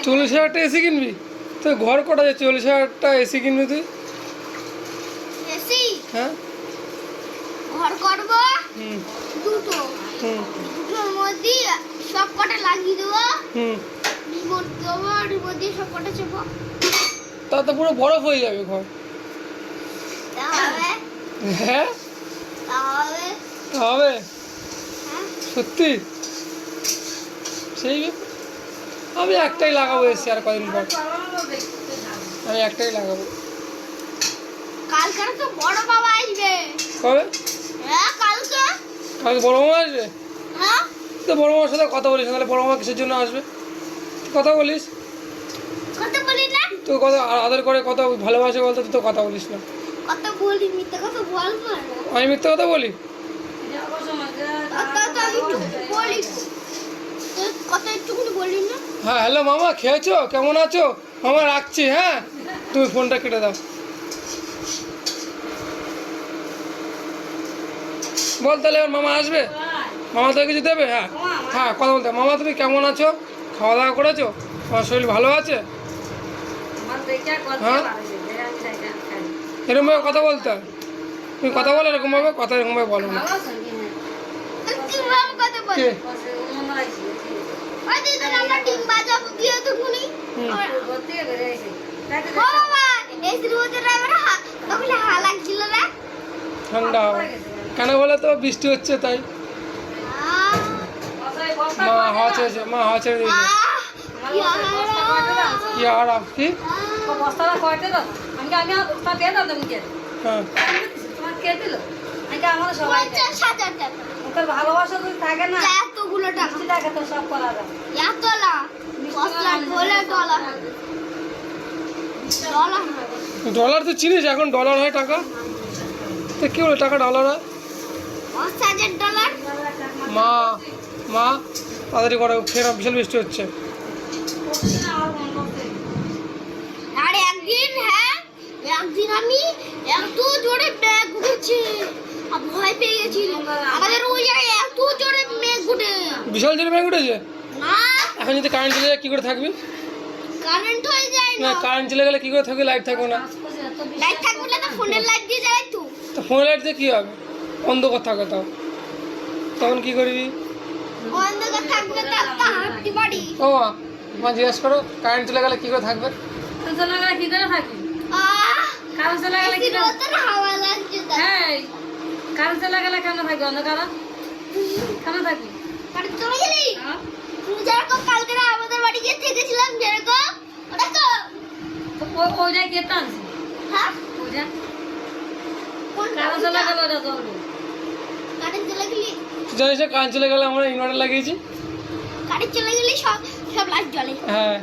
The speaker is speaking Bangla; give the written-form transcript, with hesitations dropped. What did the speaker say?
40,000টা এসি কিনবি? তো ঘর কটা যায় 40,000টা এসি কিনবি তুই? এসি? হ্যাঁ, ঘর করব দুটো। দুটোর মধ্যে সব কটা লাগিয়ে দেবো। রিমোট দেবো, রিমোট দিয়ে সব কটা চাপবো। তা তো পুরো বরফ হয়ে যাবে ঘর। তাহলে হ্যাঁ, তাহলে হবে হ্যাঁ সত্যি? সেই আমি একটাই লাগাবো এসি, আর কদিন পর আমি একটাই লাগাবো। কালকে তো বড় বাবা আসবে। কবে? হ্যাঁ কালকে। কালকে বড় মামা আসবে? হ্যাঁ তো বড় মামার সাথে কথা বলিস না, তাহলে বড় মামা কিসের জন্য আসবে? কথা বলিস কত বলি না? তো, কত আদর করে, কত ভালোবাসে বলতো, তুই তো কথা বলিস না। কত বলি, মিথ্যা কথা বলবো না। আমি মিথ্যে কথা বলি? কত তো আমি বলি, কত একটুকুনি বলি না। হ্যাঁ, হ্যালো মামা, খেয়েছো? কেমন আছো? মামা রাখছি, হ্যাঁ, তুমি ফোনটা কেটে দাও। বল তাহলে এবার মামা আসবে? মামা তো কিছু দেবে? হ্যাঁ হ্যাঁ, কথা বলতে। মামা তুমি কেমন আছো? খাওয়া দাওয়া করেছো? তোমার শরীর ভালো আছে? হ্যাঁ, এরকমভাবে কথা বলতে হয়। তুমি কথা বলো এরকমভাবে, কথা এরকমভাবে বলো না। কিভাবে কথা বলি? কে? ওই দিদি আমরা ডিম বাজাবো দিয়ে তো গুনি। ও বাবা, এসির মধ্যে রাখবে না, তখন হা লাগছিল না। ঠান্ডা হবে কেন বলে তো? বৃষ্টি হচ্ছে তাই। মা হাওয়া ছেড়েছে, মা হাওয়া ছেড়ে দিয়েছে। কি আরাম! কি? বস্তাটা কয়টা দাও? আমি বস্তা দিয়ে দাও তুমি কে? হ্যাঁ, তোমার কে দিল? আমাদের সবাই 50,000 টাকা। ওদের ভালোবাসা যদি থাকে না, এতগুলো টাকা, মিষ্টি টাকা তো সব করা যায়। এত না, 10 লাখ হলে ডলার হবে। ডলার হবে। ডলার তো চিনিস, এখন ডলার হয় টাকা। তো কি বলে টাকা ডলার হয়? 10,000 ডলার। মা মা তাড়াতাড়ি করো, ফের বিশাল বৃষ্টি হচ্ছে। আর একদিন, হ্যাঁ একদিন আমি এত জোরে মেঘ উঠেছে, আমি ভয় পেয়ে গেছি। আমাদের ওই জায়গায় এত জোরে মেঘ উঠে, বিশাল জোরে মেঘ উঠেছে। না এখন যদি কারেন্ট চলে যায় কি করে থাকবি? কারেন্ট হয়ে যায় না, না। কারেন্ট চলে গেলে কি করে থাকবি? লাইট থাকবে না। লাইট থাকবে না তো ফোনের লাইট দিয়ে জ্বালাই তো। তো ফোনের লাইট দিয়ে কী হবে? অন্ধকার থাকে তাও, তখন কি করবি? অন্ধকার থাকবে তো একটা হাঁটতে পারি। ও মা, মা জিজ্ঞেস করো কারেন্ট চলে গেলে কি করে থাকবে? চলে গেলে কি করে থাকি? আহ কারণ চলে গেলে কি এসির করে? মধ্যে হাওয়া লাগছে তাই। হ্যাঁ, কারণ চলে গেলে কেন থাকি? অন্ধকার কেন থাকি? কারেন্ট চলে গেলি হ্যাঁ? তুমি যেরকম কালকে না আমাদের বাড়ি গিয়ে থেকেছিলাম যেরকম, ওটা তো তো ওইটা কে টানছি? হ্যাঁ ওইটা কোন কারণ চলে গেলে ওটা চলবে। কারেন্ট চলে গেলি, তুই জানিস না কারেন্ট চলে গেলে আমরা ইনভার্টার লাগিয়েছি। কারেন্ট চলে গেলে সব সব লাইট জ্বলে। হ্যাঁ,